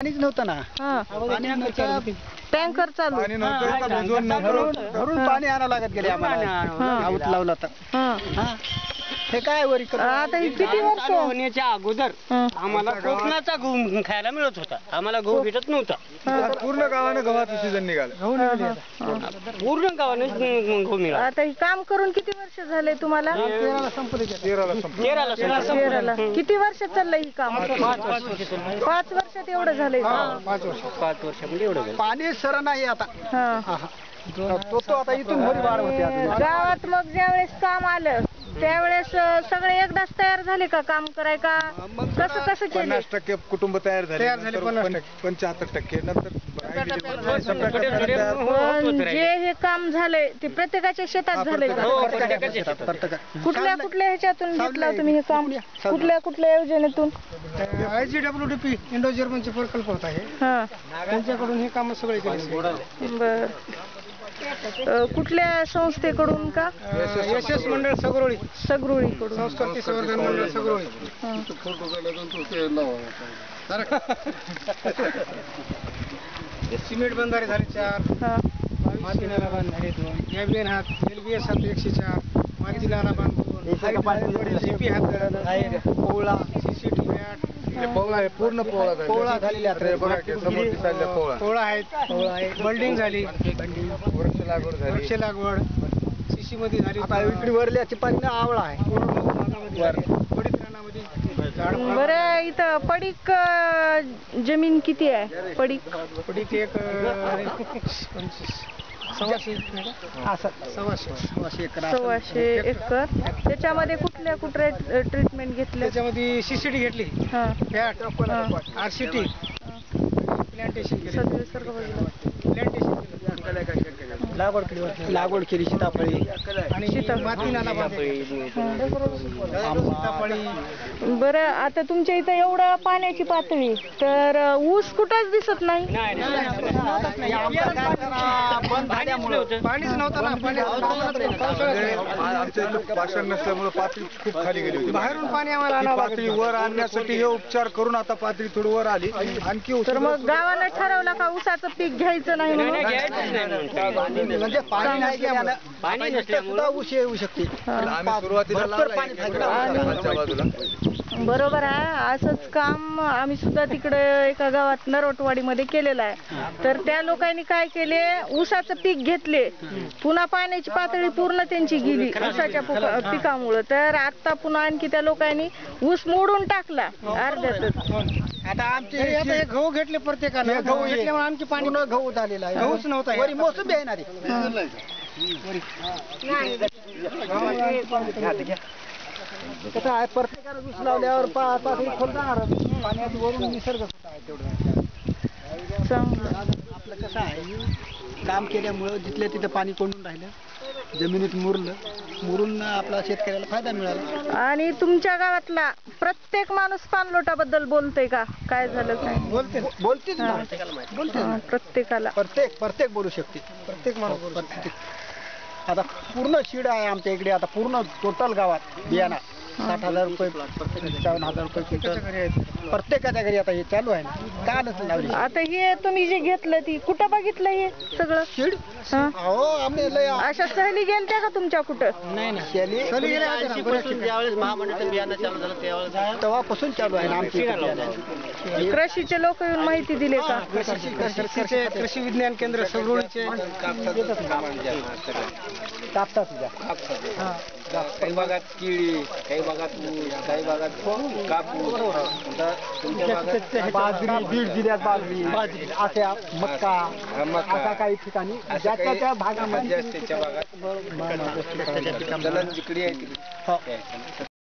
पाणीच नव्हतं ना. पाणी नव्हतं, टँकर चालू पाणी नव्हतं, घरून पाणी आणावं लागत गेले आम्हाला आऊत लावलं तर. हे काय वरी आता ही किती वर्ष होण्याच्या अगोदर आम्हाला कोकणाचा गहू खायला मिळत होता. आम्हाला गहू भेटत नव्हता. पूर्ण गावानं गव्हाचं सीझन निघालं. पूर्ण गावाने गहू मिळाला. आता हे काम करून किती वर्ष झाले तुम्हाला? 13ला. किती वर्ष चाललंय ही काम? 5 वर्षात एवढं झालंय? 5 वर्षामध्ये एवढं झालं. पाणी सर नाही आता. तो आता इथून वरी वाढ होते. गावात मग ज्यावेळेस काम आलं त्यावेळेस सगळे एकदाच तयार झाले का काम कराय का? कसं केलं? 50% कुटुंब तयार झाले. 75% नंतर जे हे काम झालंय ते प्रत्येकाच्या शेतात झालंय का? कुठल्या ह्याच्यातून घेतला तुम्ही हे काम? कुठल्या योजनेतून? IGWDP इंडो जर्मनचे प्रकल्प होता हे. त्यांच्याकडून हे काम सगळे केले. बर. कुठल्या संस्थेकडून का? SS मंडळ सगरोळी. सगरोळीकडून. संस्कृती संवर्धन मंडळ सगरोळी. सिमेंट बंधारे झाले 4. माती नाला बांध झाले 2. याबीएन हात LBS हात 104. माती नाला बांध 2. CP हात पोळा CCT मॅट पूर्ण पोळा झालेला पोळा आहेत. बिल्डिंग झाली. वृक्ष लागवड CC मध्ये झाली. इकडे वरल्याची पाणी आवळा आहे. बरं, इथं पडीक जमीन किती आहे? पडीक एक 1,600 एकर. त्याच्यामध्ये कुठल्या ट्रीटमेंट घेतल्या? त्याच्यामध्ये CCT घेतली. फॅट RCT प्लांटेशन लागवड केली सीताफळी आणि माती नाला सीताफळी. बरं, आता तुमच्या इथं एवढं पाण्याची पातळी तर ऊस कुठंच दिसत नाही. पाणीच नव्हतं ना. पाषाण नसल्यामुळे पातळी खूप खाली गेली होती. बाहेरून पाणी आम्हाला पातळी वर आणण्यासाठी हे उपचार करून आता पातळी थोडी वर आली. आणखी तर मग गावानं ठरवलं का ऊसाचं पीक घ्यायचं नाही म्हणून? म्हणजे पाणी नाही गेल्यानं पाणी नसल्यामुळे ऊस येऊ शकते. बरोबर आहे. असंच काम आम्ही सुद्धा तिकडे एका गावात नरोटवाडीमध्ये केलेलं आहे. तर त्या लोकांनी काय केले, ऊसाचं पीक घेतले, पुन्हा पाण्याची पातळी पूर्ण त्यांची गेली ऊसाच्या पिकामुळं. तर आता पुन्हा आणखी त्या लोकांनी ऊस मोडून टाकला अर्ध्यातच. आता आमचे गहू घेतले प्रत्येकाने. गहू घेतल्यामुळे आमची पाणी गहू झालेला आहे. गहूच नव्हता. वरी मोसंबी आहे ना रे. कसं आहे, प्रत्येकानं ऊस लावल्यावर पातळी खोल जाणार. पाण्यात वरून निसर्ग आहे तेवढं. आपलं कसं आहे, काम केल्यामुळं जिथल्या तिथं पाणी कोंडून राहिलं, जमिनीत मुरून आपला शेतकऱ्याला फायदा मिळाला. आणि तुमच्या गावातला प्रत्येक माणूस पाणलोटाबद्दल बोलतोय का? काय झालं काय? बोलतेच ना. प्रत्येकाला प्रत्येक बोलू शकते. प्रत्येक माणूस बोलू शकते. आता पूर्ण शीड आहे आमच्या इकडे. आता पूर्ण टोटल गावात बियाणा 60,000 रुपये 57,000 रुपये क्विंटल प्रत्येकाच्या घरी आता हे चालू आहे ना. कालच लावली. आता हे तुम्ही जे घेतलं ती कुठं बघितलं हे सगळं शीड? हो, आम्ही लय अशा सहली गेलत्या का तुमच्या कुठं? ज्यावेळेस महामंडळाचं बियाणं चालू झालं त्यावेळेस तेव्हापासून चालू आहे ना आमची. कृषीचे लोक येऊन माहिती दिले का? कृषी विज्ञान केंद्र सगरोळीचे कापतात. काही भागात केळी, काही भागात ऊस, काही भागात कापूस. बाजरी, बीड जिल्ह्यात बाजरी अशा मक्का अशा काही ठिकाणी ज्याच्या त्या भागामध्ये भागात जिकडे आहे